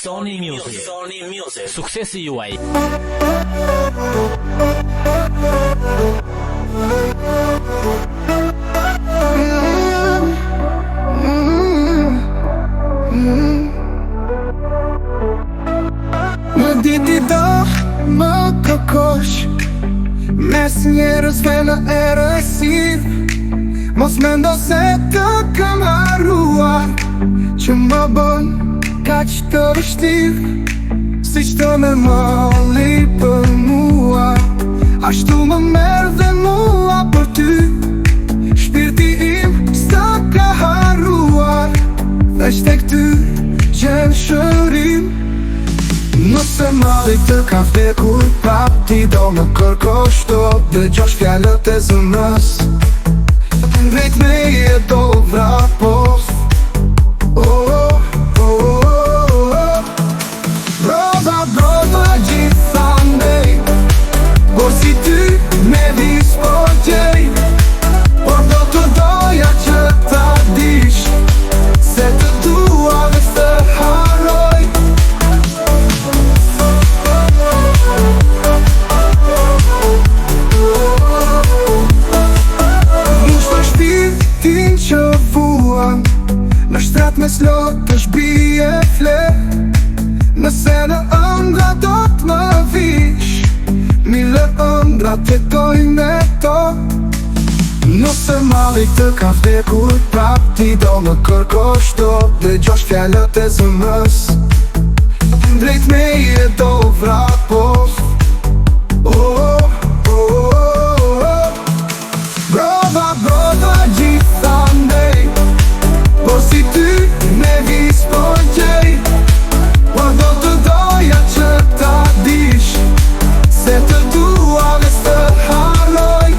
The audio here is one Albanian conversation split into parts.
Sony Music. Suksesi juaj. Më diti do më kërkosh mes njerëzve në errësir. Mos mendo se të kam harruar, që më bën kaq të vështirë. Si qdo me molli për mua, ashtu më merr dhe mua për ty. Shpirti im s'ka ka harruar, veç tek ty gjen shërim. Nëse malli të ka vdekur prap, ti do më kërkosh do dëgjosh fjalët e zemrës. Drejt me je do vrapos. Brova gjithandej, por si ty me vis po gjej. Por do të doja që ta dish, se të dua dhe të harroj. Shpirtin që vuan në shtrat me slot është bie fle. Nëse në ëndra do të më vish, mile ëndra të jetoj me to. Nëse malli të ka vdekur prap, ti do më kërkosh do dëgjosh fjalët e zemrës. Drejt me je do vrapos. Brova gjithandej, por si ty me vis po gjej. Por do të doja që ta dish, se të dua dhe s'të harroj.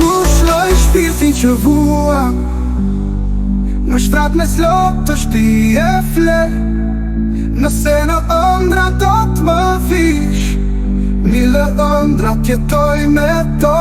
Bushloj shpirtin që vua në shtrat me slot është bie fle. Nëse në ëndra do të më vish, mile ëndra t'jetoj me to.